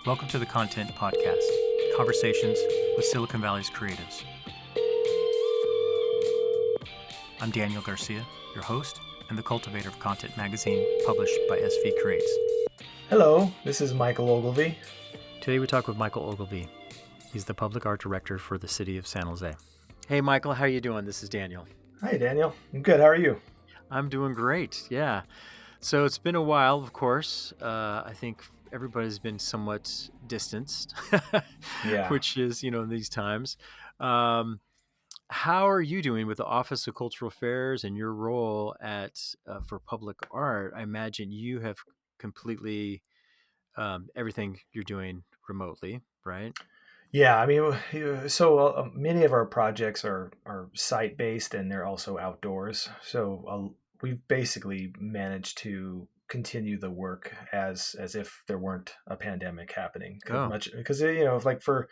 Welcome to the Content Podcast, conversations with Silicon Valley's creatives. I'm Daniel Garcia, your host and the cultivator of Content Magazine, published by SV Creates. Hello, this is Michael Ogilvie. Today we talk with Michael Ogilvie. He's the public art director for the city of San Jose. Hey, Michael, how are you doing? This is Daniel. Hi, Daniel. I'm good. How are you? I'm doing great, yeah. So it's been a while, of course. I think everybody's been somewhat distanced, Yeah. which is, in these times. How are you doing with the Office of Cultural Affairs and your role at for public art? I imagine you have completely everything you're doing remotely, right? Yeah, I mean, so many of our projects are site-based and they're also outdoors. So we've basically managed to continue the work as if there weren't a pandemic happening. Oh, Because like for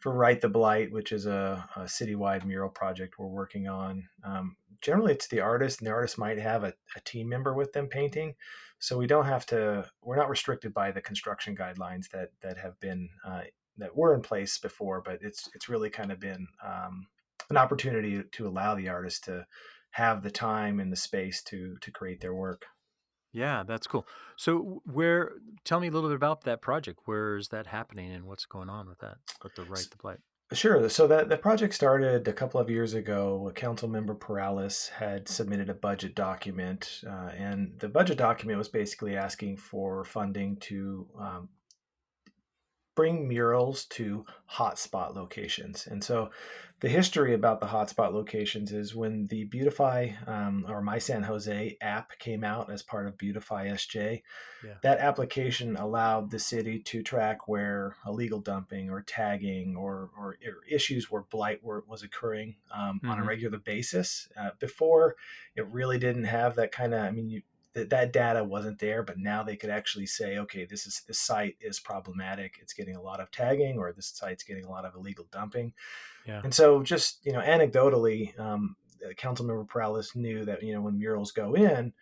Right the Blight, which is a citywide mural project we're working on. Generally, it's the artist, and the artist might have a team member with them painting. So we don't have to. We're not restricted by the construction guidelines that have been that were in place before, but it's really kind of been an opportunity to allow the artist to have the time and the space to create their work. yeah, that's cool. So tell me a little bit about that project. Where is that happening and what's going on with that, with the Right to Blight? Sure. So that the project started a couple of years ago. A council member Perales had submitted a budget document, and the budget document was basically asking for funding to bring murals to hotspot locations. And so the history about the hotspot locations is when the Beautify or My San Jose app came out as part of Beautify SJ, Yeah. that application allowed the city to track where illegal dumping or tagging or issues where blight was occurring on a Mm-hmm. regular basis. Before, it really didn't have that kind of, I mean, that data wasn't there, but now they could actually say, okay, this site is problematic. It's getting a lot of tagging, or this site's getting a lot of illegal dumping. Yeah. And so, just anecdotally, Councilmember Perales knew that when murals go in,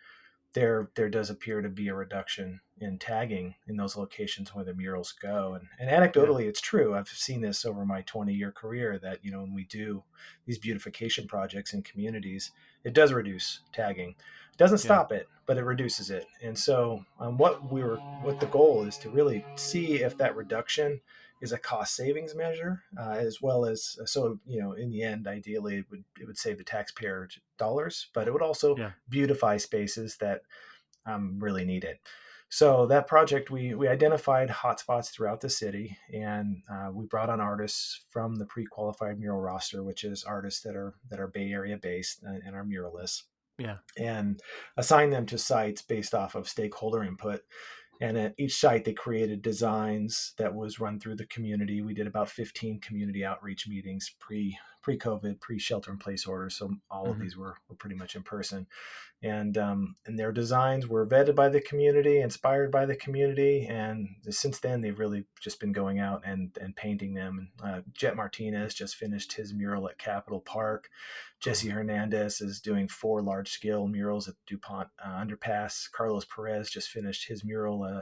there does appear to be a reduction in tagging in those locations where the murals go. And Yeah. anecdotally, it's true. I've seen this over my 20-year career that, when we do these beautification projects in communities, it does reduce tagging. It doesn't Yeah. stop it, but it reduces it. And so what the goal is to really see if that reduction is a cost savings measure, as well as in the end, ideally it would save the taxpayer dollars, but it would also Yeah. beautify spaces that really need it. So that project, we identified hotspots throughout the city, and we brought on artists from the pre-qualified mural roster, which is artists that are Bay Area based and are muralists, Yeah. and assigned them to sites based off of stakeholder input. And at each site, they created designs that was run through the community. We did about 15 community outreach meetings pre-COVID, pre-shelter in place orders. So all of Mm-hmm. these were pretty much in person, and their designs were vetted by the community, inspired by the community, and since then they've really just been going out and painting them. Jet Martinez just finished his mural at Capitol Park. Cool. Jesse Hernandez is doing 4 large-scale murals at DuPont Underpass. Carlos Perez just finished his murals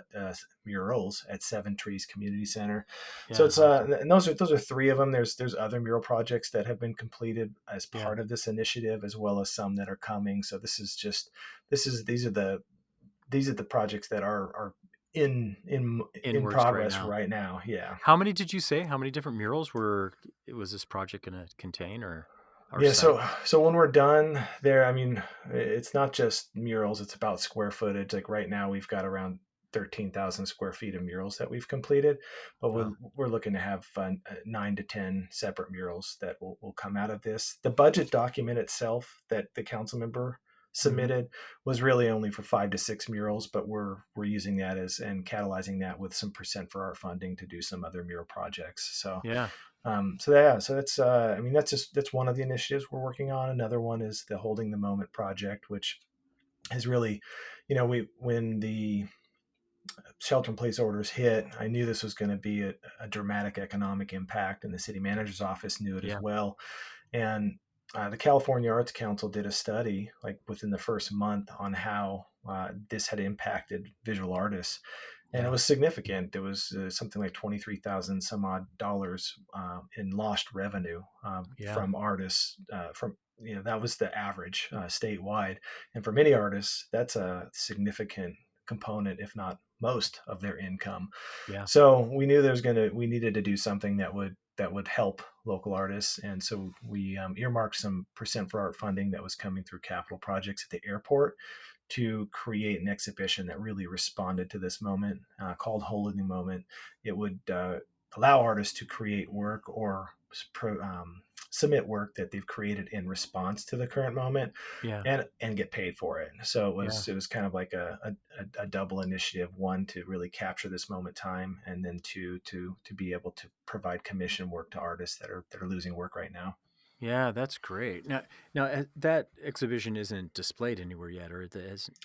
at Seven Trees Community Center. So Yeah. it's Awesome. and those are 3 of them. There's other mural projects that have been completed as Yeah. part of this initiative, as well as some that are coming. So these are the projects that are In in works right progress now. right now. Yeah. How many did you say? How many different murals was this project going to contain or Yeah, site? so when we're done there, I mean, it's not just murals, it's about square footage. Like right now we've got around 13,000 square feet of murals that we've completed, but we're, Wow. we're looking to have 9 to 10 separate murals that will come out of this. The budget document itself that the council member Mm-hmm. submitted was really only for 5 to 6 murals, but we're using that as and catalyzing that with some percent for art funding to do some other mural projects. Yeah. So that's I mean that's one of the initiatives we're working on. Another one is the Holding the Moment project, which is really, we when the shelter in place orders hit, I knew this was going to be a dramatic economic impact, and the city manager's office knew it as Yeah. well. And the California Arts Council did a study like within the first month on how this had impacted visual artists. and it Yeah. was significant. It was something like 23,000 some odd dollars in lost revenue Yeah. from artists. From that was the average statewide, and for many artists, that's a significant component, if not most, of their income. Yeah. So we knew we needed to do something that would help local artists, and so we earmarked some percent for art funding that was coming through capital projects at the airport to create an exhibition that really responded to this moment called Holding the Moment. It would allow artists to create work or submit work that they've created in response to the current moment Yeah. and get paid for it. So Yeah. it was kind of like a double initiative: one, to really capture this moment time, and then two, to be able to provide commission work to artists that are losing work right now. Yeah, that's great. Now that exhibition isn't displayed anywhere yet, or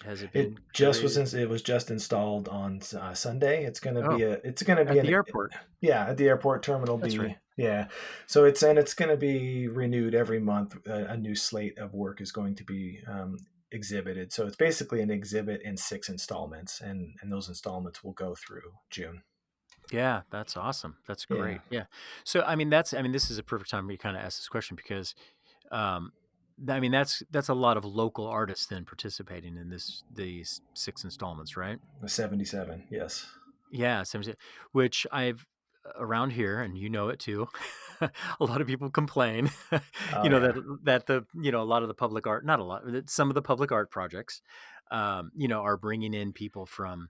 has it been curated? It was just installed on Sunday. Oh, It's going to be at the an airport. yeah, at the airport terminal That's right. B. Yeah, so it's going to be renewed every month. A new slate of work is going to be exhibited. So it's basically an exhibit in 6 installments, and those installments will go through June. Yeah, that's awesome. That's Yeah, great. Yeah. So I mean, this is a perfect time for you to kind of ask this question because, um, I mean, that's a lot of local artists then participating in these six installments, right? 77. Yes. Yeah, which I've around here, and you know it too. A lot of people complain, Oh yeah. that a lot of the public art, not a lot, that some of the public art projects, are bringing in people from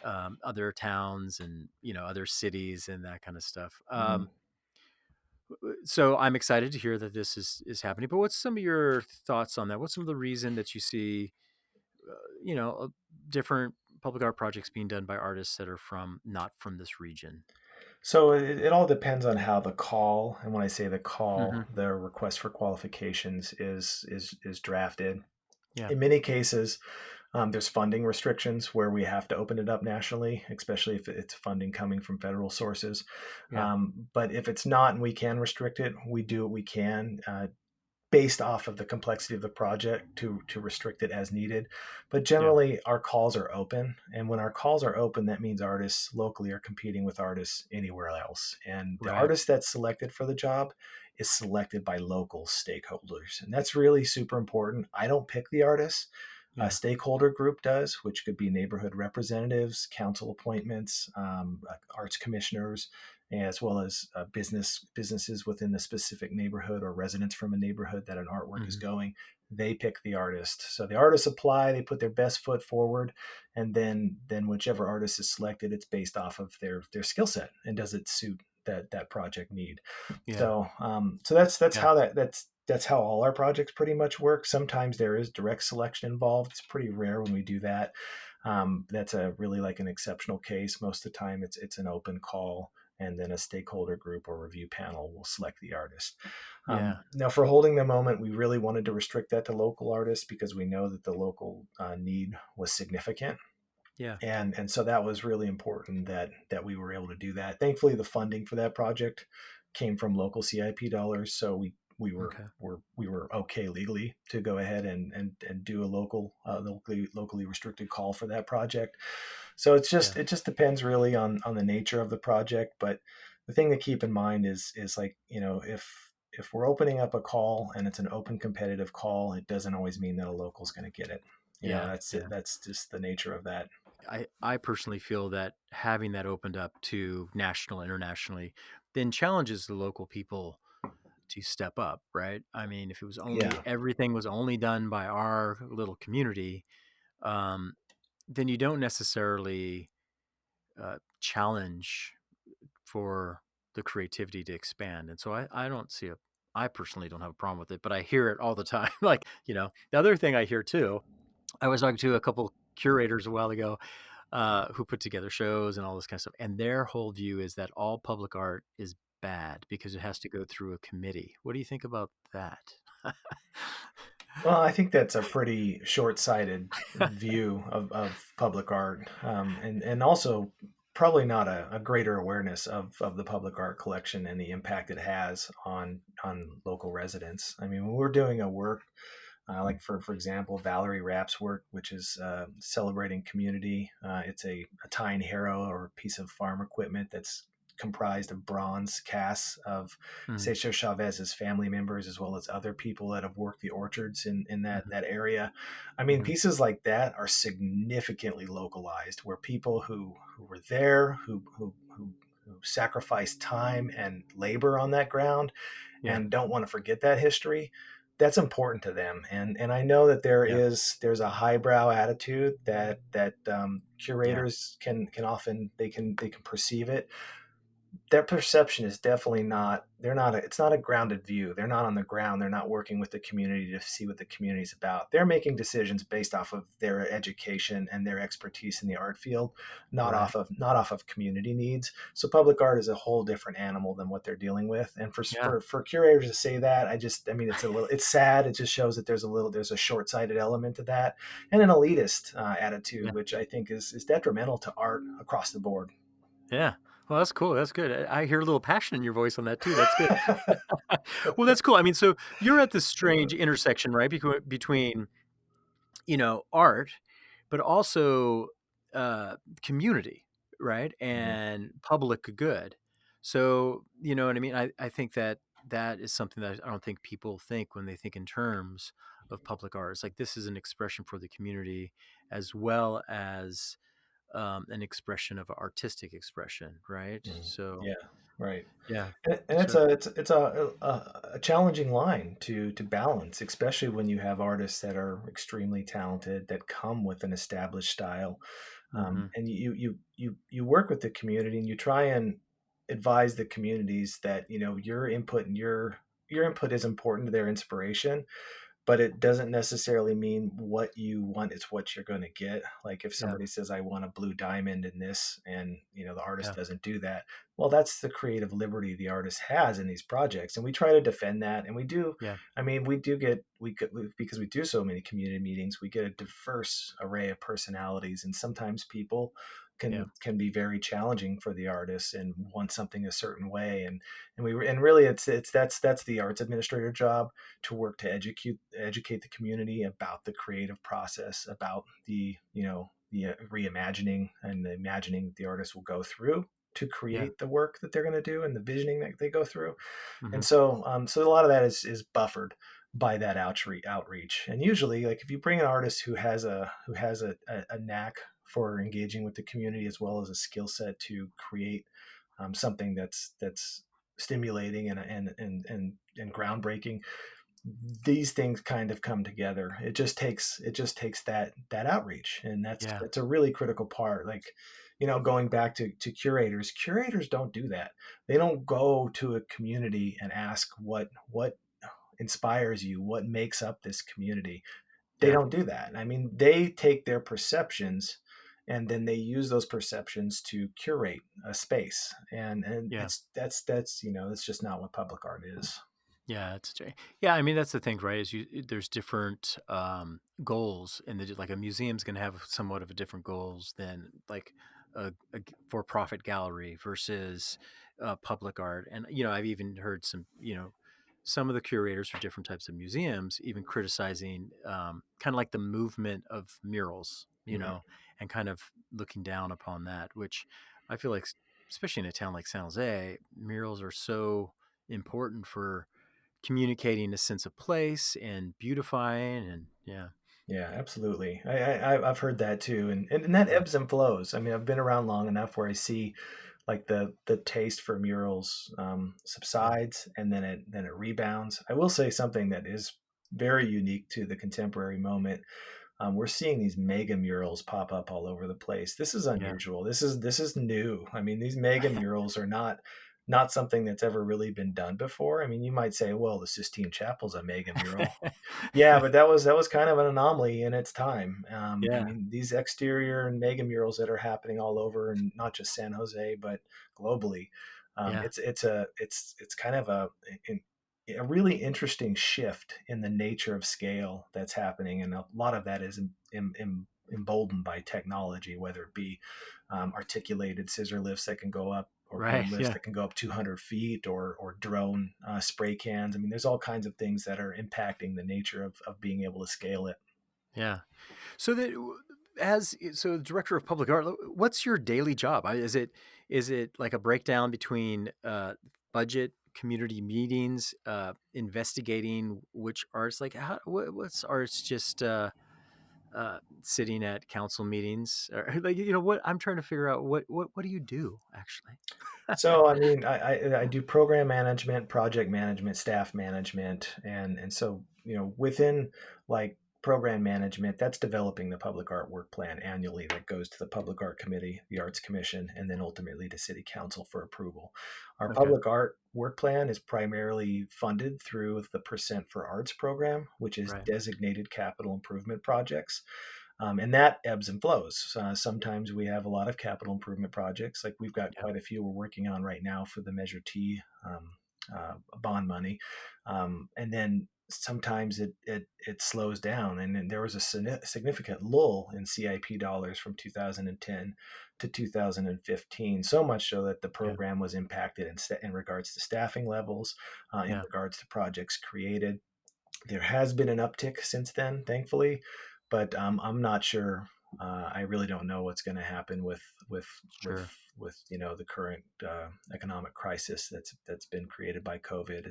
other towns and other cities and that kind of stuff. Hmm. So I'm excited to hear that this is happening. But what's some of your thoughts on that? What's some of the reason that you see, uh, different public art projects being done by artists that are from not from this region? So it all depends on how the call, and when I say the call, Hmm. the request for qualifications is drafted. Yeah, In many cases, there's funding restrictions where we have to open it up nationally, especially if it's funding coming from federal sources. yeah, But if it's not and we can restrict it, we do what we can. Based off of the complexity of the project to restrict it as needed. But yeah. generally, our calls are open, and when our calls are open, that means artists locally are competing with artists anywhere else. And the Right. artist that's selected for the job is selected by local stakeholders, and that's really super important. I don't pick the artists. A Yeah. stakeholder group does, which could be neighborhood representatives, council appointments, arts commissioners, as well as businesses within the specific neighborhood or residents from a neighborhood that an artwork is Hmm. going. They pick the artist. So the artists apply, they put their best foot forward, and then whichever artist is selected, it's based off of their skill set and does it suit that project need. Yeah. So that's Yeah. how that's how all our projects pretty much work. Sometimes there is direct selection involved. It's pretty rare when we do that. That's a really like an exceptional case. Most of the time, it's an open call, and then a stakeholder group or review panel will select the artist. Yeah. Now, for holding the moment, we really wanted to restrict that to local artists because we know that the local need was significant, Yeah. and so that was really important that we were able to do that. Thankfully, the funding for that project came from local CIP dollars, so Okay. we were okay legally to go ahead and do a locally restricted call for that project. So Yeah. it just depends really on the nature of the project. But the thing to keep in mind is like, if we're opening up a call and it's an open competitive call, it doesn't always mean that a local's going to get it. Yeah. That's it. Yeah. That's just the nature of that. I personally feel that having that opened up to national, internationally, then challenges the local people to step up, right? I mean, if it was only Yeah. everything was only done by our little community, um, then you don't necessarily challenge for the creativity to expand. And so I don't see I personally don't have a problem with it, but I hear it all the time. Like, the other thing I hear too, I was talking to a couple curators a while ago who put together shows and all this kind of stuff. And their whole view is that all public art is bad because it has to go through a committee. What do you think about that? Well, I think that's a pretty short-sighted view of public art, and also probably not a greater awareness of the public art collection and the impact it has on local residents. I mean, when we're doing a work like for example, Valerie Rapp's work, which is celebrating community. It's a tine harrow or piece of farm equipment that's comprised of bronze casts of Mm, Cesar Chavez's family members as well as other people that have worked the orchards in mhm, that area. I mean, mhm. pieces like that are significantly localized, where people who were there, who sacrificed time and labor on that ground Yeah, and don't want to forget that history, that's important to them. And I know that yeah, there's a highbrow attitude that yeah, curators can often they can perceive it. Their perception is definitely not, they're not it's not a grounded view. They're not on the ground. They're not working with the community to see what the community is about. They're making decisions based off of their education and their expertise in the art field, right. not off of community needs. So public art is a whole different animal than what they're dealing with. And Yeah, for curators to say that, I mean, it's a little, it's sad. It just shows that there's a short-sighted element to that, and an elitist attitude, yeah, which I think is detrimental to art across the board. yeah. Well, that's cool. That's good. I hear a little passion in your voice on that too. That's good. Well, that's cool. I mean, so you're at this strange intersection, right? Between art, but also community, right? Mhm. And public good. So, you know what I mean? I think that that is something that I don't think people think when they think in terms of public art. It's like this is an expression for the community as well as an expression of artistic expression, right? Mhm. So, Yeah, right. yeah. And So, it's a challenging line to balance, especially when you have artists that are extremely talented that come with an established style, hmm, and you work with the community and you try and advise the communities that your input and your input is important to their inspiration, but it doesn't necessarily mean what you want is what you're going to get. Like if yeah, somebody says, I want a blue diamond in this, and the artist yeah, doesn't do that, well, that's the creative liberty the artist has in these projects. And we try to defend that. And we do, yeah, I mean, we get, because we do so many community meetings, we get a diverse array of personalities. And sometimes people yeah, can be very challenging for the artist and want something a certain way. And really that's the arts administrator job, to work to educate the community about the creative process, about the reimagining and the imagining that the artist will go through to yeah, create the work that they're going to do, and the visioning that they go through. hmm, And so a lot of that is buffered by that outreach. And usually, like if you bring an artist who has a knack for engaging with the community as well as a skill set to create something that's stimulating and groundbreaking, these things kind of come together. It just takes that outreach, and yeah, that's a really critical part. Like, going back to curators don't do that. They don't go to a community and ask what inspires you, what makes up this community. They yeah, don't do that. I mean, they take their perceptions and then they use those perceptions to curate a space, and yeah. that's that's just not what public art is. Yeah, yeah. I mean, that's the thing, right? There's different goals, and like a museum's going to have somewhat of a different goals than like a for-profit gallery versus public art. And I've even heard some of the curators for different types of museums even criticizing kind of like the movement of murals, Mhm. and kind of looking down upon that, which I feel like, especially in a town like San Jose, murals are so important for communicating a sense of place and beautifying and yeah, Yeah, absolutely. I've heard that too, and that yeah, ebbs and flows. I mean, I've been around long enough where I see like the taste for murals yeah, subsides, and then it rebounds. I will say something that is very unique to the contemporary moment. We're seeing these mega murals pop up all over the place. This is yeah. unusual. This is new. I mean, these mega murals are not something that's ever really been done before. I mean, you might say, well, the Sistine Chapel's a mega mural. Yeah, but that was kind of an anomaly in its time. I Yeah, mean, these exterior and mega murals that are happening all over, and not just San Jose, but globally, yeah, it's kind of a really interesting shift in the nature of scale that's happening, and a lot of that is emboldened by technology, whether it be articulated scissor lifts that can go up, or Right. boom lifts Yeah. that can go up 200 feet, or drone spray cans. I mean, there's all kinds of things that are impacting the nature of being able to scale it. Yeah. So that as so director of public art, what's your daily job? Is it like a breakdown between budget, community meetings, investigating which arts? Like what's arts just sitting at council meetings, or like what I'm trying to figure out what do you do actually? So, I mean, I do program management, project management, staff management, and so within like program management, that's developing the public art work plan annually that goes to the public art committee, the arts commission, and then ultimately to city council for approval. Our Okay. public art work plan is primarily funded through the Percent for Arts program, which is Right. designated capital improvement projects. And that ebbs and flows. Sometimes we have a lot of capital improvement projects, like we've got Yeah. quite a few we're working on right now for the Measure T bond money, and then sometimes it slows down. And then there was a significant lull in CIP dollars from 2010 to 2015, so much so that the Yeah. program was impacted in regards to staffing levels, in Yeah. regards to projects created. There has been an uptick since then, thankfully, but I'm not sure. I really don't know what's going to happen with with Sure. the current economic crisis that's been created by COVID.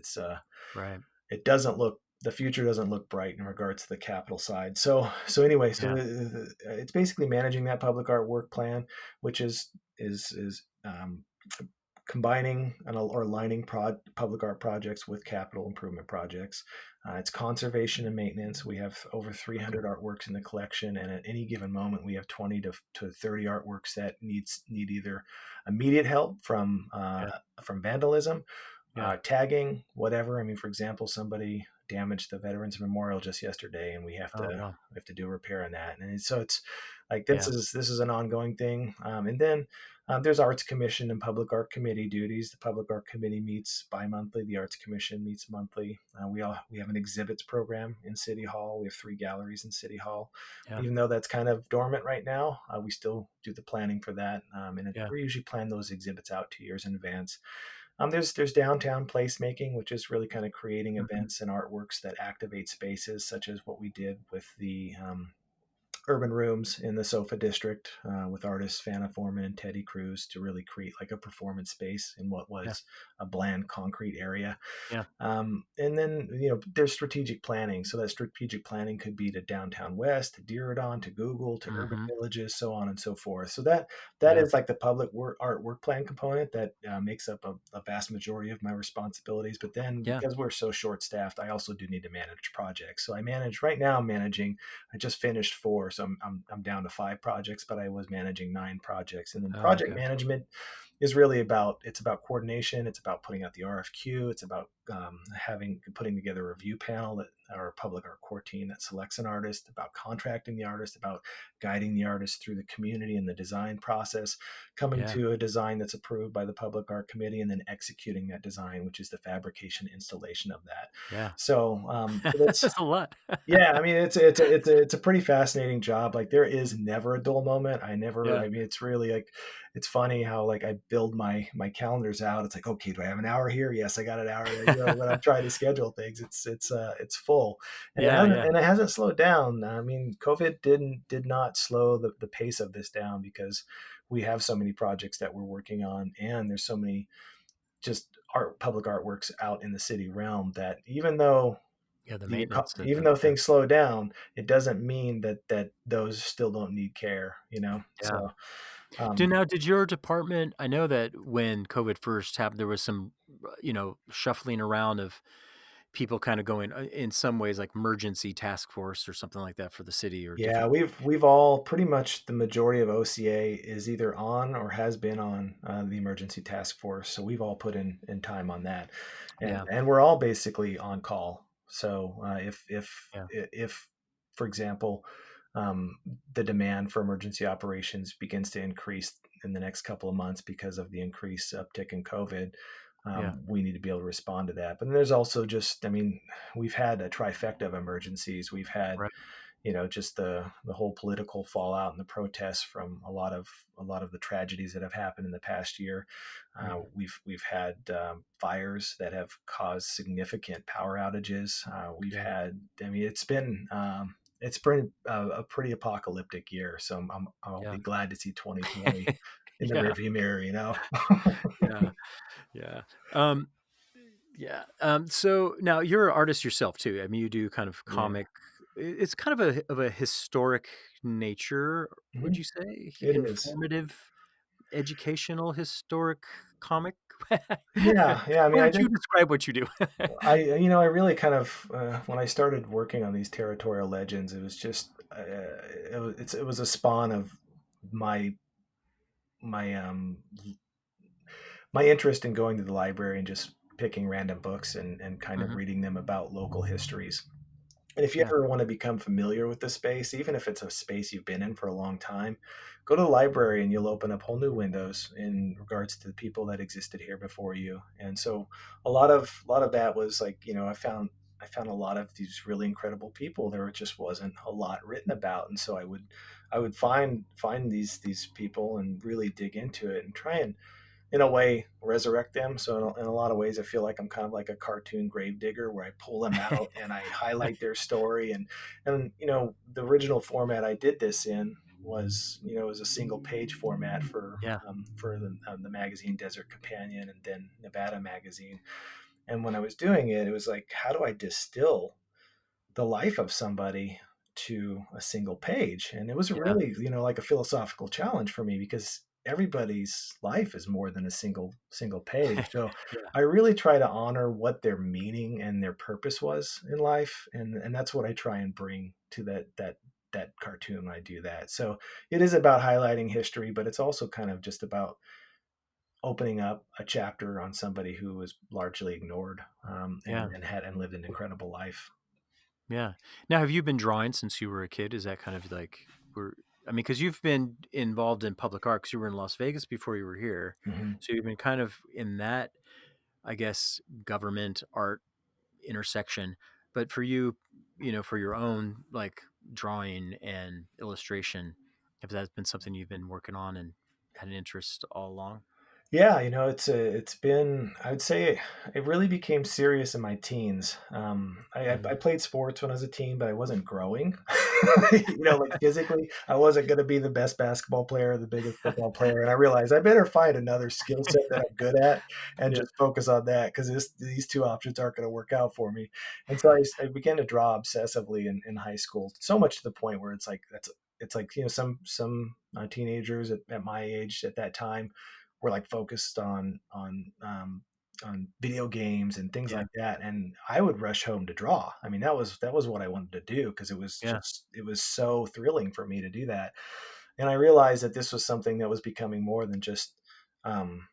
Right. It doesn't look the future doesn't look bright in regards to the capital side. So anyway, Yeah. it's basically managing that public art work plan, which is combining or aligning public art projects with capital improvement projects. It's conservation and maintenance. We have over Okay. 300 artworks in the collection, and at any given moment, we have 20 to 30 artworks that need either immediate help Yeah. from vandalism, Yeah. tagging, whatever. I mean, for example, somebody damaged the Veterans Memorial just yesterday, and Oh wow. we have to do a repair on that. And so it's like Yeah. this is an ongoing thing. And then there's Arts Commission and Public Art Committee duties. The Public Art Committee meets bi-monthly. The Arts Commission meets monthly. We have an exhibits program in City Hall. We have 3 galleries in City Hall. Yeah. Even though that's kind of dormant right now, we still do the planning for that. Yeah. We usually plan those exhibits out 2 years in advance. There's downtown placemaking, which is really kind of creating Hmm. events and artworks that activate spaces, such as what we did with the urban rooms in the Sofa district with artists Fana Foreman and Teddy Cruz to really create like a performance space in what Yeah. was a bland concrete area. Yeah. And then, there's strategic planning. So that strategic planning could be to downtown West, to Diridon, to Google, to urban Hmm. villages, so on and so forth. So that Yeah. is like the public art work plan component that makes up a vast majority of my responsibilities. But then Yeah. because we're so short staffed, I also do need to manage projects. So I manage right now. I'm managing. I just finished 4, so I'm down to 5 projects, but I was managing 9 projects. And then Oh, project okay. management is really about coordination. It's about putting out the RFQ. It's about putting together a review panel that or a public art core team that selects an artist, about contracting the artist, about guiding the artist through the community and the design process, coming Yeah. to a design that's approved by the public art committee, and then executing that design, which is the fabrication installation of that. Yeah. So that's That's a lot. yeah, I mean it's a pretty fascinating job. Like there is never a dull moment. Yeah. I mean it's really like it's funny how like I build my calendars out. It's like, okay, do I have an hour here? Yes, I got an hour. When I'm trying to schedule things, it's full, and Yeah. Yeah. it hasn't slowed down. I mean, COVID did not slow the pace of this down because we have so many projects that we're working on, and there's so many just public artworks out in the city realm that Yeah. The maintenance of even them. though Yeah. things slow down, it doesn't mean that those still don't need care, Yeah. So, um, Did your department? I know that when COVID first happened, there was some, shuffling around of people kind of going in some ways like emergency task force or something like that for the city or yeah, different. we've all pretty much the majority of OCA is either on or has been on the emergency task force. So we've all put in time on that, Yeah. and we're all basically on call. So Yeah. if for example, um, the demand for emergency operations begins to increase in the next couple of months because of the increased uptick in COVID, Yeah. we need to be able to respond to that. But then there's also just, I mean, we've had a trifecta of emergencies. We've had Right. just the whole political fallout and the protests from a lot of the tragedies that have happened in the past year. Mhm. We've had fires that have caused significant power outages. We've Yeah. had, I mean, it's been a pretty apocalyptic year. So I'll Yeah. be glad to see 2020 in the Yeah. rearview mirror. Yeah. Yeah. Um, yeah. So now you're an artist yourself too. I mean, you do kind of Yeah. comic. It's kind of a historic nature, would Mhm. you say? It is. Informative, educational, historic comic. Why Yeah. Yeah. I mean, I don't you think describe what you do? I really kind of when I started working on these territorial legends, it was just it was a spawn of my my my interest in going to the library and just picking random books and kind of Hmm. reading them about local histories. And if you Yeah. ever want to become familiar with the space, even if it's a space you've been in for a long time, go to the library and you'll open up whole new windows in regards to the people that existed here before you. And so a lot of that was like, I found a lot of these really incredible people. There just wasn't a lot written about. And so I would find these people and really dig into it and try and in a way resurrect them. So in a lot of ways, I feel like I'm kind of like a cartoon gravedigger where I pull them out and I highlight their story. And the original format I did this in was it was a single page format Yeah. for the magazine Desert Companion and then Nevada Magazine. And when I was doing it, it was like, how do I distill the life of somebody to a single page? And it was Yeah. really, like a philosophical challenge for me because everybody's life is more than a single page. So Yeah. I really try to honor what their meaning and their purpose was in life, and that's what I try and bring to that cartoon when I do that. So it is about highlighting history, but it's also kind of just about opening up a chapter on somebody who was largely ignored, Yeah. and lived an incredible life. Yeah. Now, have you been drawing since you were a kid? Is that kind of like were I mean, because you've been involved in public art because you were in Las Vegas before you were here, Mhm. so you've been kind of in that, I guess, government art intersection. But for you, for your own like drawing and illustration, have that been something you've been working on and had an interest all along? Yeah, it's been, I would say it really became serious in my teens. I Mhm. played sports when I was a teen, but I wasn't growing. Like physically, I wasn't going to be the best basketball player, or the biggest football player, and I realized I better find another skill set that I'm good at and Yeah. just focus on that because these two options aren't going to work out for me. And so I began to draw obsessively in high school, so much to the point where it's like some teenagers at my age at that time were like focused on video games and things Yeah. like that, and I would rush home to draw. I mean, that was what I wanted to do because Yeah. it was so thrilling for me to do that. And I realized that this was something that was becoming more than um,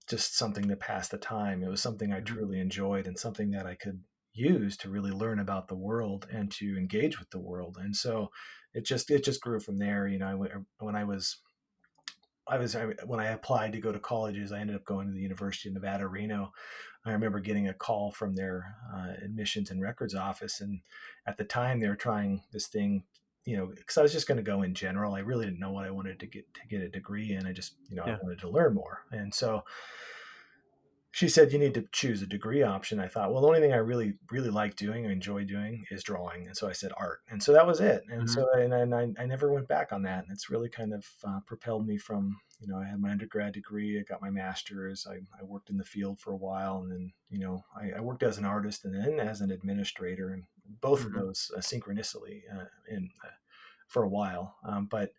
just something to pass the time. It was something I Mhm. truly enjoyed and something that I could use to really learn about the world and to engage with the world. And so it just grew from there. When when I applied to go to colleges, I ended up going to the University of Nevada, Reno. I remember getting a call from their admissions and records office, and at the time they were trying this thing, because I was just going to go in general. I really didn't know what I wanted to get a degree in. I just, I Yeah. wanted to learn more, and so she said you need to choose a degree option. I thought, well, the only thing I really like doing, I enjoy doing, is drawing, and so I said art, and so that was it. And Mhm. so and I never went back on that, and it's really kind of propelled me from, I had my undergrad degree, I got my master's, I worked in the field for a while, and then I worked as an artist and then as an administrator, and both of Mhm. those synchronously in for a while. But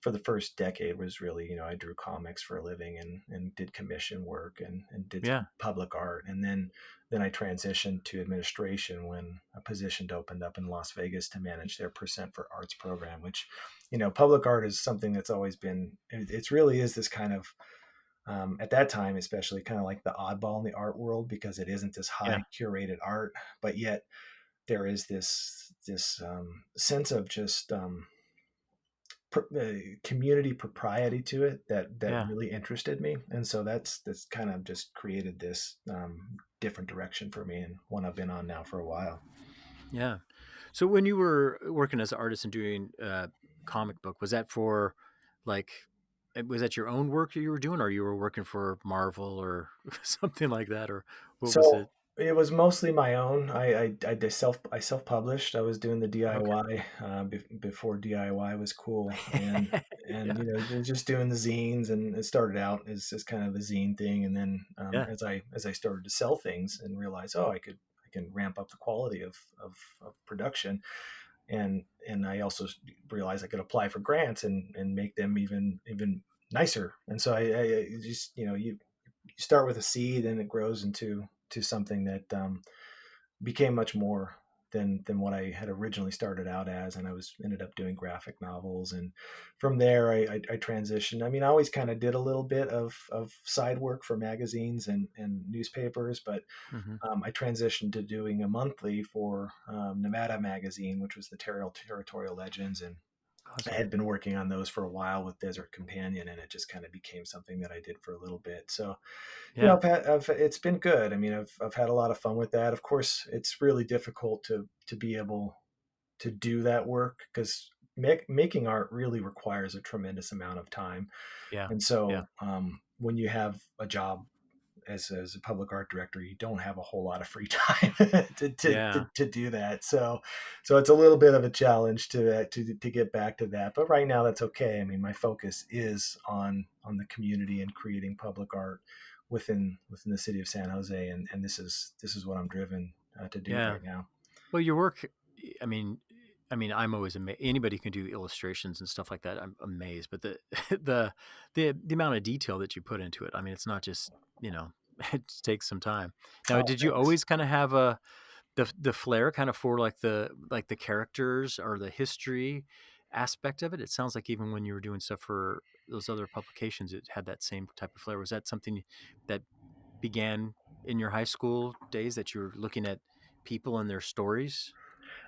for the first decade was really, I drew comics for a living and did commission work and did Yeah. some public art. And then I transitioned to administration when a position opened up in Las Vegas to manage their Percent for Arts program, which, public art is something that's always been, it's really is this kind of, at that time, especially kind of like the oddball in the art world because it isn't this Yeah. high curated art, but yet there is this sense of just community propriety to it that Yeah. really interested me, and so that's kind of just created this different direction for me and one I've been on now for a while. Yeah. So when you were working as an artist and doing comic book, was that for like was that your own work you were doing, or you were working for Marvel or something like that, or what was So it? it was mostly my own. I did I self published. I was doing the Okay. DIY before DIY was cool, and Yeah. just doing the zines. And it started out as kind of a zine thing, and then Yeah. as I started to sell things and realize, oh, I can ramp up the quality of production, and I also realized I could apply for grants and make them even nicer. And so I just, you start with a seed and it grows to something that became much more than what I had originally started out as. And I was ended up doing graphic novels, and from there I transitioned. I mean, I always kind of did a little bit of side work for magazines and newspapers, but Hmm. I transitioned to doing a monthly for Nevada magazine, which was the Territorial Legends, and I Awesome. had been working on those for a while with Desert Companion, and it just kind of became something that I did for a little bit. So, Yeah. it's been good. I mean, I've had a lot of fun with that. Of course, it's really difficult to be able to do that work because making art really requires a tremendous amount of time. Yeah. And Yeah. so, when you have a job as a public art director, you don't have a whole lot of free time Yeah. to do that. So it's a little bit of a challenge to get back to that. But right now, that's okay. I mean, my focus is on the community and creating public art within the city of San Jose, and this is what I'm driven to do Yeah. right now. Well, your work, I mean, I'm always amazed. Anybody can do illustrations and stuff like that. I'm amazed, but the the amount of detail that you put into it. I mean, it's not just it takes some time. Now, Oh, did you thanks. always kind of have a the flair kind of for like the characters or the history aspect of it? It sounds like even when you were doing stuff for those other publications, it had that same type of flair. Was that something that began in your high school days that you were looking at people and their stories?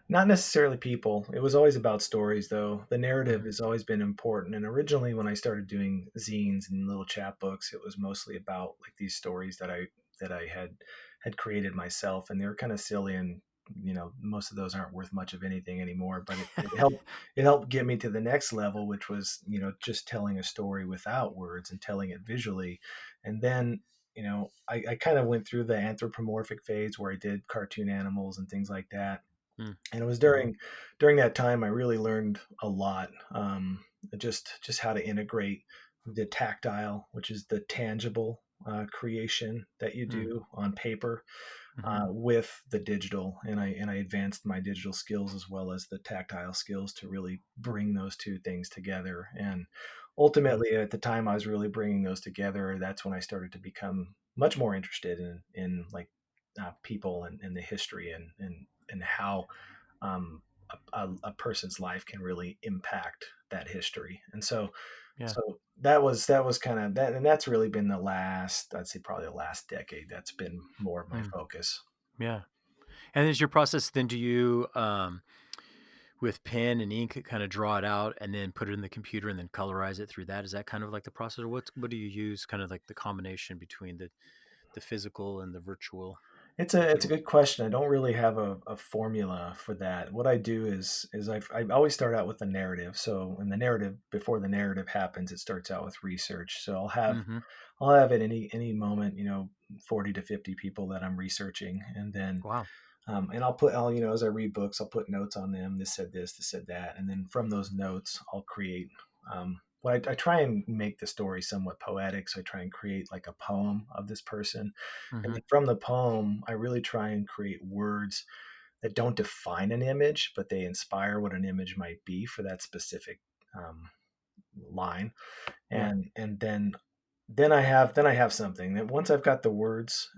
Not necessarily people. It was always about stories, though. The narrative Mhm. has always been important. And originally, when I started doing zines and little chapbooks, it was mostly about like these stories that I had created myself, and they were kind of silly. And most of those aren't worth much of anything anymore. But it helped get me to the next level, which was just telling a story without words and telling it visually. And then I kind of went through the anthropomorphic phase where I did cartoon animals and things like that, Mm. and it was Mhm. during that time I really learned a lot, just how to integrate the tactile, which is the tangible creation that you Mm. do on paper, Mhm. with the digital, and I advanced my digital skills as well as the tactile skills to really bring those two things together. And Yeah. ultimately, at the time I was really bringing those together, that's when I started to become much more interested in like people and the history and how a person's life can really impact that history. And so Yeah. so that was kind of that, and that's really been the last, I'd say probably the last decade, that's been more of my Mm. focus. Yeah. And is your process then, do you, with pen and ink, kind of draw it out and then put it in the computer and then colorize it through that? Is that kind of like the process, or what do you use? Kind of like the combination between the physical and the virtual It's a digital. good question. I don't really have a formula for that. What I do is I always start out with the narrative. So in the narrative, before the narrative happens, it starts out with research. So Hmm. I'll have at any moment, 40 to 50 people that I'm researching, and then Wow. and I'll as I read books, I'll put notes on them. This said this said that, and then from those notes, I'll create. I try and make the story somewhat poetic, so I try and create like a poem of this person, and Hmm. then from the poem, I really try and create words that don't define an image, but they inspire what an image might be for that specific line. Yeah. And then I have something that once I've got the words,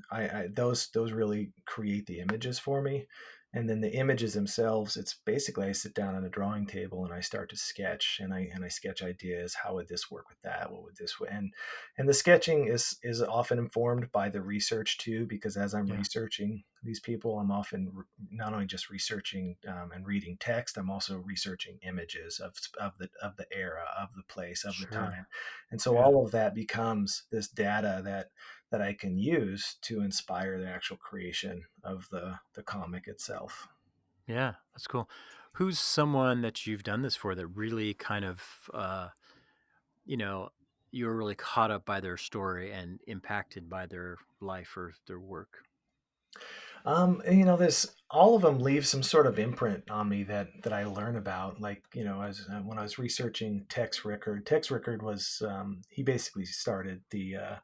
those really create the images for me. And then the images themselves, it's basically I sit down on a drawing table and I start to sketch, and I sketch ideas. How would this work with that? What would this way? And the sketching is often informed by the research too, because as I'm Yeah. researching these people, I'm often not only just researching and reading text, I'm also researching images of the era, of the place, of the Sure. time. And so Yeah. all of that becomes this data that I can use to inspire the actual creation of the comic itself. Yeah, that's cool. Who's someone that you've done this for that really kind of, you know, you were really caught up by their story and impacted by their life or their work? And, you know, this all of them leave some sort of imprint on me that I learn about. Like, you know, as when I was researching Tex Rickard was he basically started the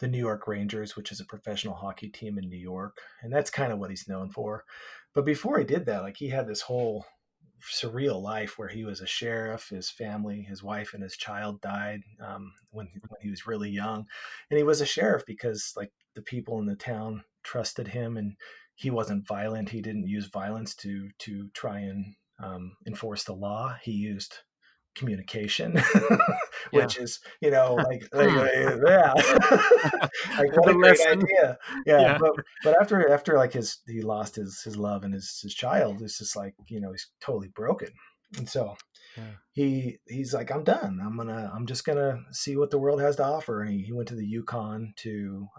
New York Rangers, which is a professional hockey team in New York, and that's kind of what he's known for. But before he did that, like he had this whole surreal life where he was a sheriff. His family, his wife and his child died when he was really young, and he was a sheriff because like the people in the town trusted him, and he wasn't violent. He didn't use violence to try and enforce the law. He used communication, Yeah. which is, you know, Hmm. yeah, like what The a great lesson. idea. Yeah, Yeah. but after like he lost his love and his child, it's just like, you know, he's totally broken. And so Yeah. he's like, I'm done. I'm just gonna see what the world has to offer. And he went to the Yukon to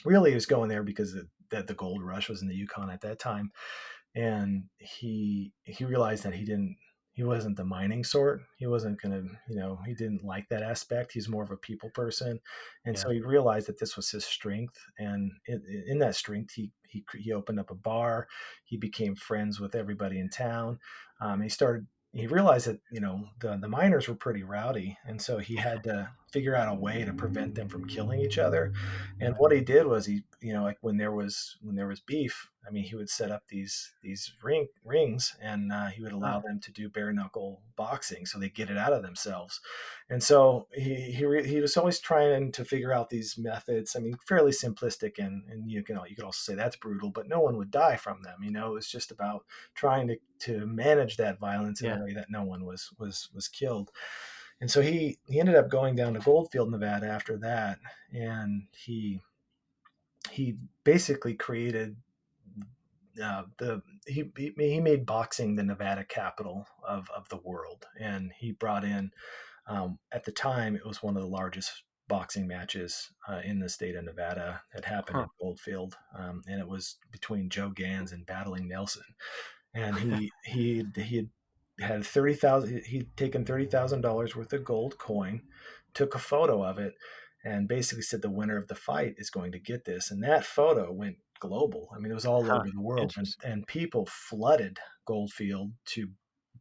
really he was going there because that the gold rush was in the Yukon at that time, and he realized that he wasn't the mining sort. He wasn't gonna, you know, he didn't like that aspect. He's more of a people person, and so Yeah. he realized that this was his strength. And in that strength, he opened up a bar. He became friends with everybody in town. He started. He realized that, you know, the miners were pretty rowdy, and so he had to figure out a way to prevent them from killing each other. And Yeah. what he did was he, you know, like when there was beef, I mean, he would set up these rings, and he would allow Huh. them to do bare knuckle boxing, so they get it out of themselves. And so he was always trying to figure out these methods. I mean, fairly simplistic, and you could also say that's brutal, but no one would die from them. You know, it was just about trying to manage that violence in a Yeah. way that no one was killed. And so he ended up going down to Goldfield, Nevada after that, and he basically created the he made boxing the Nevada capital of the world, and he brought in at the time it was one of the largest boxing matches in the state of Nevada. It happened Huh. in Goldfield, and it was between Joe Gans and Battling Nelson. And he had 30,000. He'd taken $30,000 worth of gold coin, took a photo of it, and basically said the winner of the fight is going to get this. And that photo went global. I mean, it was all Huh. over the world, Interesting. and people flooded Goldfield to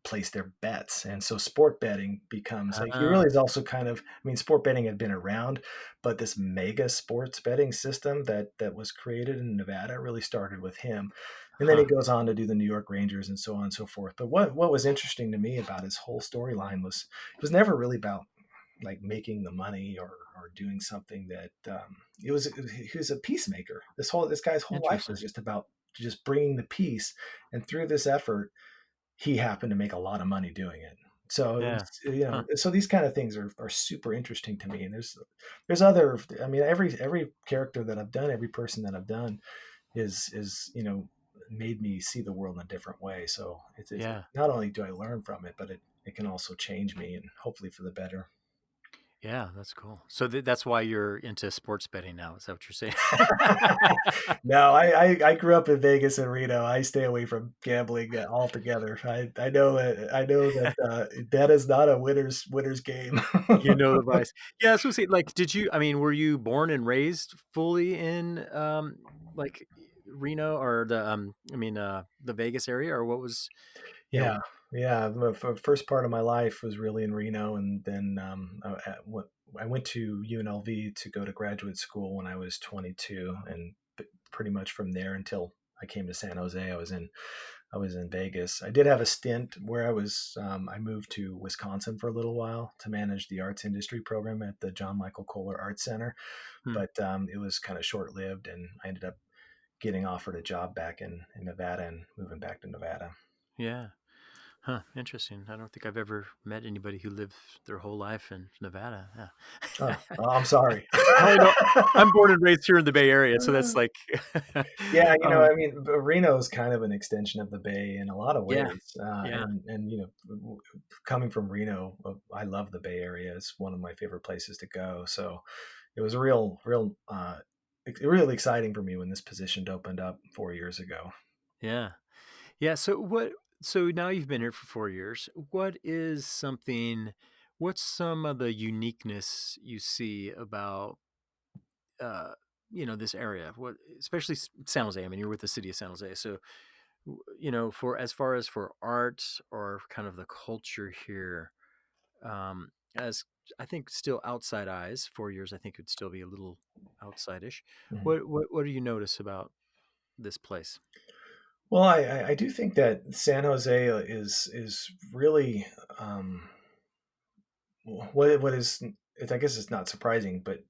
place their bets. And so sport betting becomes like, he Ah. really is also kind of, I mean, sport betting had been around, but this mega sports betting system that was created in Nevada really started with him. And then he Huh. goes on to do the New York Rangers and so on and so forth. But what was interesting to me about his whole storyline was it was never really about like making the money or doing something that he was a peacemaker. This guy's whole life was Interesting. just about just bringing the peace, and through this effort he happened to make a lot of money doing it. So it Yeah. was, you Huh. know, so these kind of things are super interesting to me. And there's other, I mean, every character that I've done, every person that I've done is, you know, made me see the world in a different way. So it's Yeah. not only do I learn from it, but it can also change me, and hopefully for the better. Yeah, that's cool. So that's why you're into sports betting now. Is that what you're saying? No, I grew up in Vegas and Reno. I stay away from gambling altogether. I know that that is not a winner's game. You know the vice. Yeah, so see, like, did you? I mean, were you born and raised fully in like Reno or the Vegas area, or what was, you know? Yeah, yeah. The first part of my life was really in Reno, and then I went to UNLV to go to graduate school when I was 22, and pretty much from there until I came to San Jose, I was in Vegas. I did have a stint where I moved to Wisconsin for a little while to manage the arts industry program at the John Michael Kohler Arts Center, Hmm, but it was kind of short lived, and I ended up getting offered a job back in Nevada and moving back to Nevada. yeah. Huh, interesting. I don't think I've ever met anybody who lived their whole life in Nevada. Oh, Yeah. I'm sorry. I only know I'm born and raised here in the Bay Area, so that's like, Yeah, you know, um, I mean, Reno is kind of an extension of the Bay in a lot of yeah, ways, yeah, and you know, coming from Reno, I love the Bay Area. It's one of my favorite places to go. So it was a really exciting for me when this position opened up 4 years ago. yeah. Yeah. So what? So now you've been here for 4 years. What is something? What's some of the uniqueness you see about uh, this area? What, especially San Jose? I mean, you're with the city of San Jose, so for as far as for art or kind of the culture here, as I think still outside eyes, 4 years, I think would still be a little outside-ish. Mhm. What do you notice about this place? Well, I do think that San Jose is really what is I guess it's not surprising, but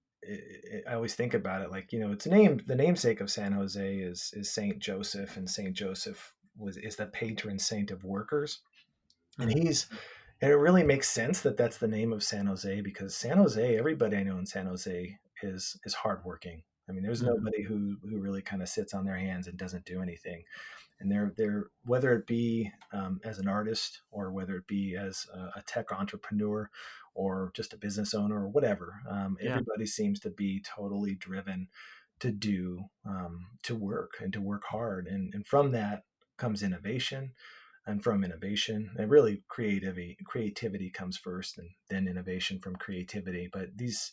I always think about it like it's named the namesake of San Jose is Saint Joseph, and Saint Joseph was is the patron saint of workers, and Mm, and it really makes sense that that's the name of San Jose because San Jose, everybody I know in San Jose is hardworking. I mean, there's mhm, nobody who really kind of sits on their hands and doesn't do anything, and they're whether it be as an artist or whether it be as a tech entrepreneur or just a business owner or whatever, yeah, everybody seems to be totally driven to work and to work hard, and from that comes innovation, and from innovation and really creativity comes first and then innovation from creativity. But these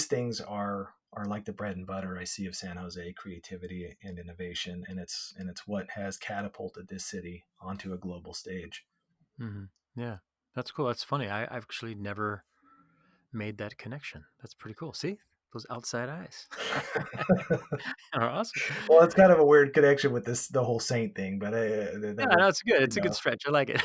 things are like the bread and butter I see of San Jose: creativity and innovation, and it's what has catapulted this city onto a global stage. mhm, yeah. That's cool. That's funny. I've actually never made that connection. That's pretty cool. See, those outside eyes are awesome. Well, it's kind of a weird connection with this the whole saint thing, but that Yeah, was no, it's good. you It's a good know stretch. I like it.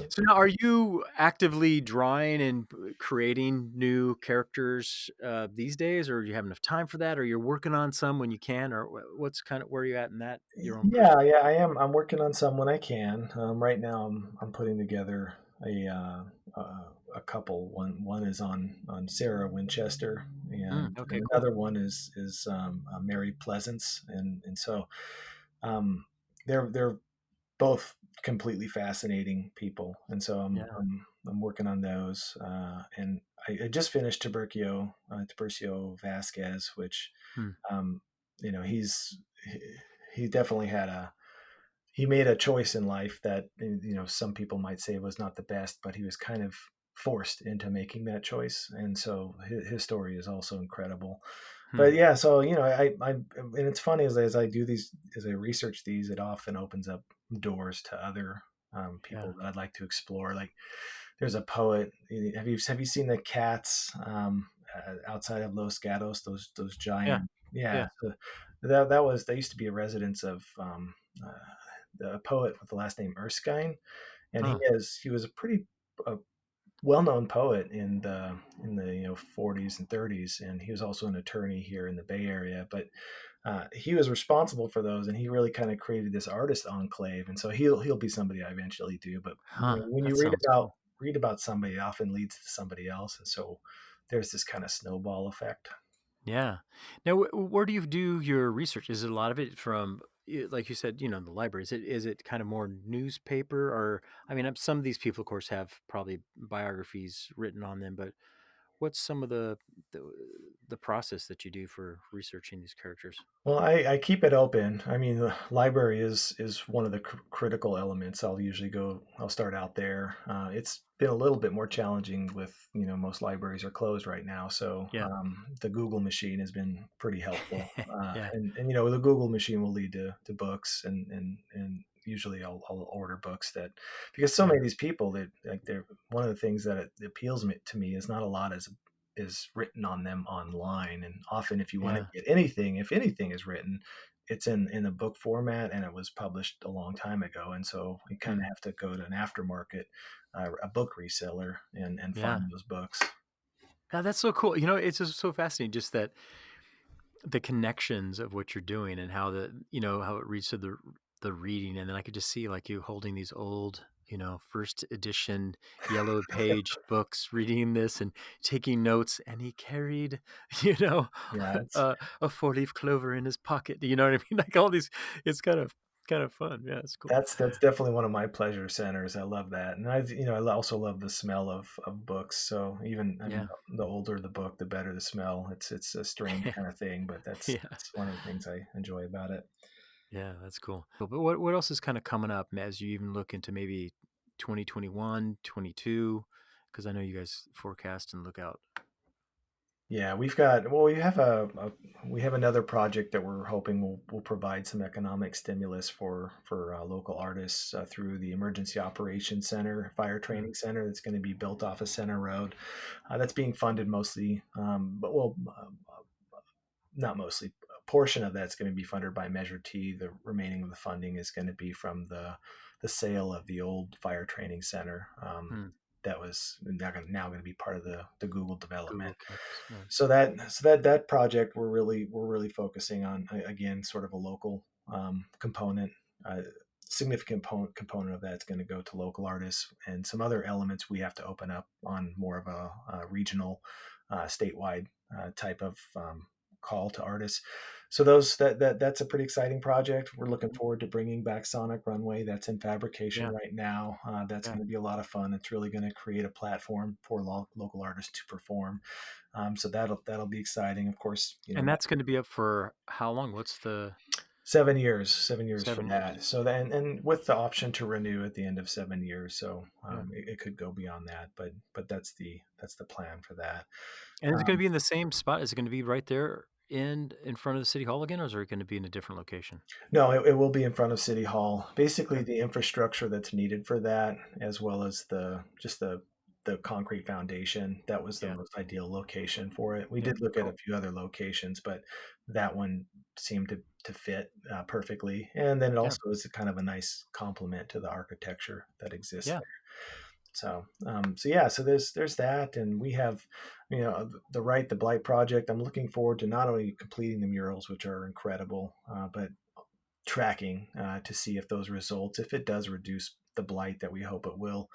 So now are you actively drawing and creating new characters these days, or do you have enough time for that, or you're working on some when you can, or what's kind of where are you at in that your own Yeah, personal? yeah, I am. I'm working on some when I can. Right now, I'm putting together a couple. One is on Sarah Winchester, Okay, and cool. another one is Mary Pleasance, and so um, they're both completely fascinating people, and so Yeah. I'm working on those. And I just finished Tiburcio Vasquez, which Hmm. um, he definitely he made a choice in life that some people might say was not the best, but he was kind of forced into making that choice, and so his story is also incredible. Hmm. But yeah, so I and it's funny as I do these as I research these, it often opens up doors to other Yeah. people that I'd like to explore. Like there's a poet. Have you seen the cats outside of Los Gatos? Those Yeah. giant. Yeah. Yeah. So that was they used to be a residence of uh, the poet with the last name Erskine, and Huh. he was a pretty uh, well-known poet in the 40s and 30s, and he was also an attorney here in the Bay Area. But he was responsible for those, and he really kind of created this artist enclave. And so he'll be somebody I eventually do. But Huh. when That you sounds cool. read about somebody, it often leads to somebody else, and so there's this kind of snowball effect. Yeah. Now, where do you do your research? Is it a lot of it from, like you said, the library? Is it kind of more newspaper, or I mean, some of these people, of course, have probably biographies written on them, but what's some of the, the process that you do for researching these characters? Well, I keep it open. I mean, the library is one of the critical elements. I'll start out there. It's been a little bit more challenging with, most libraries are closed right now. So Yeah. the Google machine has been pretty helpful. Yeah. And the Google machine will lead to books, and usually I'll order books that, because so Yeah. many of these people that like they're one of the things that appeals to me is not a lot is written on them online. And often if you want to Yeah. get anything, if anything is written, it's in a book format and it was published a long time ago, and so you kind of Hmm. have to go to an aftermarket, a book reseller, and Yeah. find those books. Yeah, that's so cool. It's just so fascinating, just that the connections of what you're doing and how how it reads to the reading, and then I could just see like you holding these old first edition yellow page books, reading this and taking notes, and he carried you know Yeah, it's a 4-leaf clover in his pocket, you know what I mean, like all these. It's kind of fun. Yeah, it's cool. that's definitely one of my pleasure centers. I love that, and I also love the smell of books. So even I mean, Yeah. the older the book, the better the smell. It's a strange kind of thing, but Yeah. that's one of the things I enjoy about it. Yeah, that's cool. But what else is kind of coming up as you even look into maybe 2021, 22? Because I know you guys forecast and look out. Yeah, we've got well, we have another project that we're hoping will provide some economic stimulus for local artists through the Emergency Operations Center Fire Mm, Training Center that's going to be built off of Center Road. That's being funded mostly, not mostly. A portion of that's going to be funded by Measure T. The remaining of the funding is going to be from the sale of the old fire training center. mm, That was now going to be part of the Google development. Google campus. Right. So that project we're really focusing on again sort of a local component. Uh, Significant component of that's going to go to local artists, and some other elements we have to open up on more of a regional, statewide type of call to artists. So that's a pretty exciting project. We're looking Mhm. forward to bringing back Sonic Runway. That's in fabrication Yeah, right now. That's yeah. going to be a lot of fun. It's really going to create a platform for local artists to perform. So that'll be exciting. Of course, And that's going to be up for how long? What's the 7 years for 7 years? that. So then, and with the option to renew at the end of 7 years. So Yeah. it could go beyond that, but that's the plan for that. And is it going to Um, be in the same spot? Is it going to be right there in front of the city hall again, or is it going to be in a different location? no, it will be in front of City Hall. Basically, Okay. the infrastructure that's needed for that, as well as the concrete foundation, that was the Yeah. most ideal location for it. We Yeah. did look at a Cool. few other locations, but that one seemed to fit perfectly. And then it Yeah. also is a kind of a nice complement to the architecture that exists Yeah. there. So yeah, so there's that, and we have, the Blight project. I'm looking forward to not only completing the murals, which are incredible, but tracking to see if those results, if it does reduce the blight that we hope it will,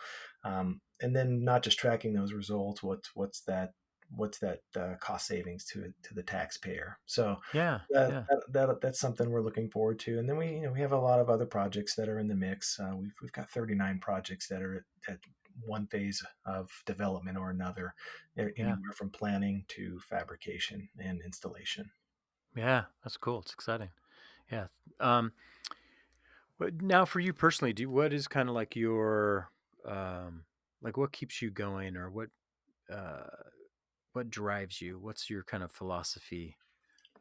and then not just tracking those results, what's that cost savings to the taxpayer. So Yeah. that, Yeah. that's something we're looking forward to. And then we have a lot of other projects that are in the mix. We've got 39 projects that are at one phase of development or another, Yeah. anywhere from planning to fabrication and installation. Yeah. That's cool. It's exciting. Yeah. Um, but now for you personally, what is kind of like your like what keeps you going, or uh what drives you? What's your kind of philosophy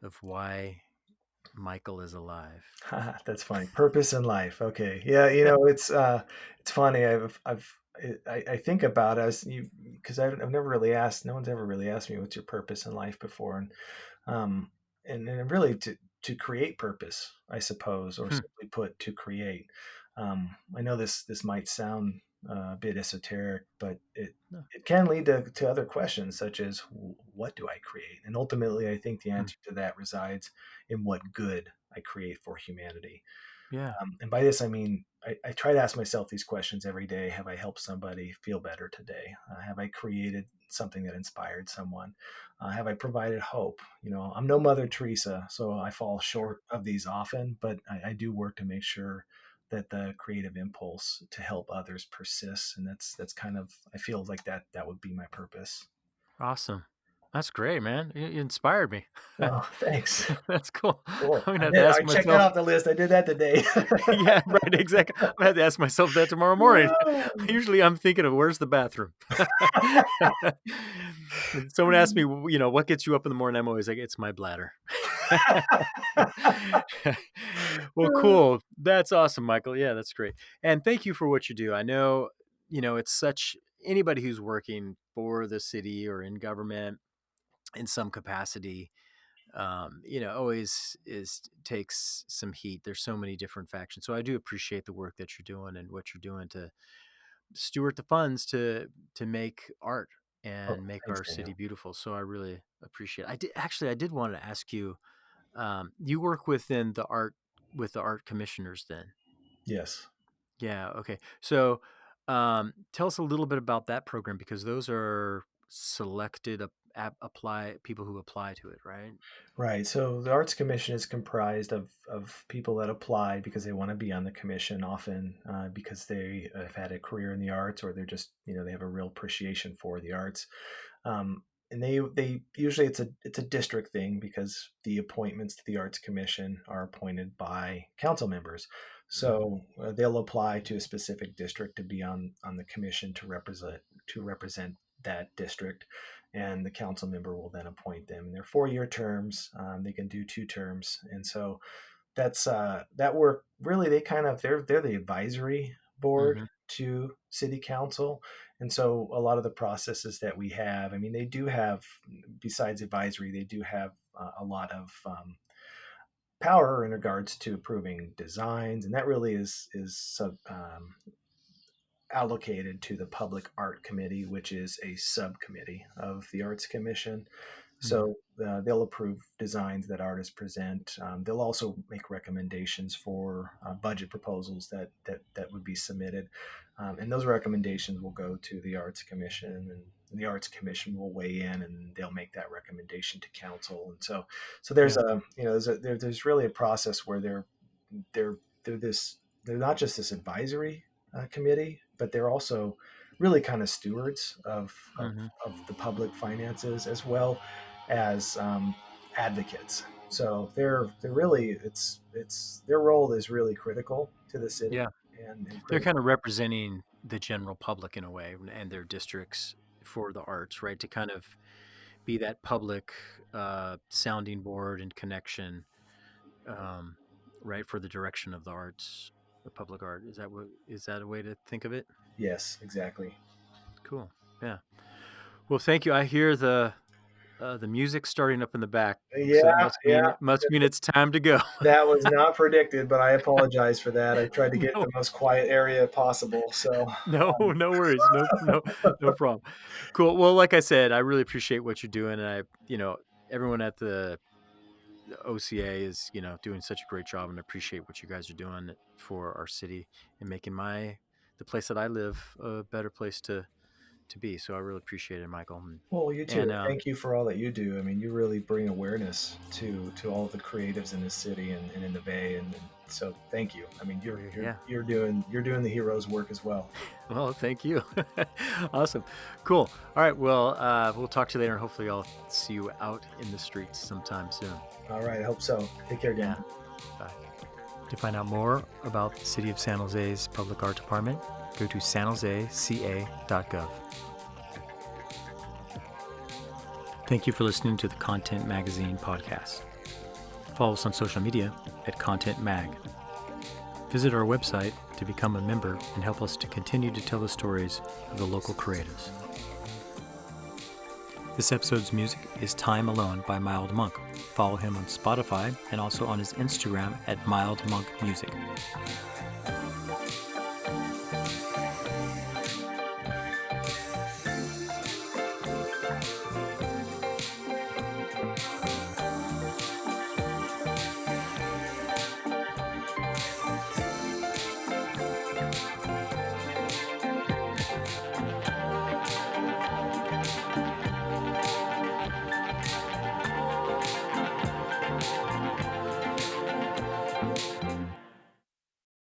of why Michael is alive? That's funny. Purpose in life. Okay. Yeah, it's funny. I think about as you because I've never really asked. No one's ever really asked me what's your purpose in life before, um, and really to create purpose, I suppose, or Hmm. simply put, to create. I know this might sound a bit esoteric, but No. it can lead to other questions such as what do I create? And ultimately, I think the Hmm. answer to that resides in what good I create for humanity. Yeah. And by this, I mean, I try to ask myself these questions every day. Have I helped somebody feel better today? Have I created something that inspired someone? Have I provided hope? I'm no Mother Teresa, so I fall Sure. short of these often, but I do work to make sure that the creative impulse to help others persists. And that's kind of, I feel like that would be my purpose. Awesome. That's great, man. You inspired me. Oh, thanks. That's cool. Cool. I'm gonna I have to did. I ask checked that myself. off the list. I did that today. Yeah, right. Exactly. I'm gonna have to ask myself that tomorrow morning. Usually, I'm thinking of where's the bathroom. When someone asks me, what gets you up in the morning? I'm always like, it's my bladder. Well, cool. That's awesome, Michael. Yeah, that's great. And thank you for what you do. I know, it's such anybody who's working for the city or in government in some capacity, always is takes some heat. There's so many different factions. So I do appreciate the work that you're doing and what you're doing to steward the funds to make art Oh, and make thanks, our city Daniel. beautiful. So I really appreciate it. I did want to ask you, you work within the art with the art commissioners then. Yes. Yeah, okay. So tell us a little bit about that program, because those are selected apply people who apply to it, right? Right. So the Arts Commission is comprised of people that apply because they want to be on the commission, often because they have had a career in the arts, or they're just, they have a real appreciation for the arts. and they usually it's a district thing because the appointments to the Arts Commission are appointed by council members. Mm-hmm. So they'll apply to a specific district to be on the commission to represent that district, and the council member will then appoint them. And they're 4-year terms. They can do 2 terms, and so that's that work really they kind of they're the advisory board Mm-hmm. to city council, and so a lot of the processes that we have, I mean, they do have, besides advisory, they do have a lot of power in regards to approving designs, and that really is allocated to the Public Art Committee, which is a subcommittee of the Arts Commission. Mm-hmm. So they'll approve designs that artists present. They'll also make recommendations for budget proposals that would be submitted, and those recommendations will go to the Arts Commission, and the Arts Commission will weigh in, and they'll make that recommendation to council. And so there's Yeah. a you know there's really a process where they're they're not just this advisory committee, but they're also really kind of stewards Mm-hmm. of the public finances as well as advocates. So they're really it's their role is really critical to the city Yeah. and They're kind critical. of representing the general public in a way and their districts for the arts, right? To kind of be that public sounding board and connection, um, right, for the direction of the arts, the public art. Is that a way to think of it? Yes, exactly. Cool. Yeah. Well, thank you. I hear the music starting up in the back, so that Yeah, yeah. must mean it's time to go. That was not predicted, but I apologize for that. I tried to get No, the most quiet area possible. So, no, no worries. No problem. Cool. Well, like I said, I really appreciate what you're doing, and everyone at the OCA is, doing such a great job, and I appreciate what you guys are doing for our city and making the place that I live a better place to be. So I really appreciate it, Michael. well, you too. And Thank you for all that you do. I mean, you really bring awareness to all the creatives in the city and in the Bay, and so thank you. I mean, yeah, you're doing the hero's work as well. well, thank you. Awesome. Cool. All right. Well, we'll talk to you later, and hopefully I'll see you out in the streets sometime soon. All right, I hope so. Take care, Yeah. Dan. Bye. To find out more about the City of San Jose's Public Art Department, go to sanjoseca.gov. Thank you for listening to the Content Magazine podcast. Follow us on social media at Content Mag. Visit our website to become a member and help us to continue to tell the stories of the local creatives. This episode's music is Time Alone by Mild Monk. Follow him on Spotify and also on his Instagram at Mild Monk Music.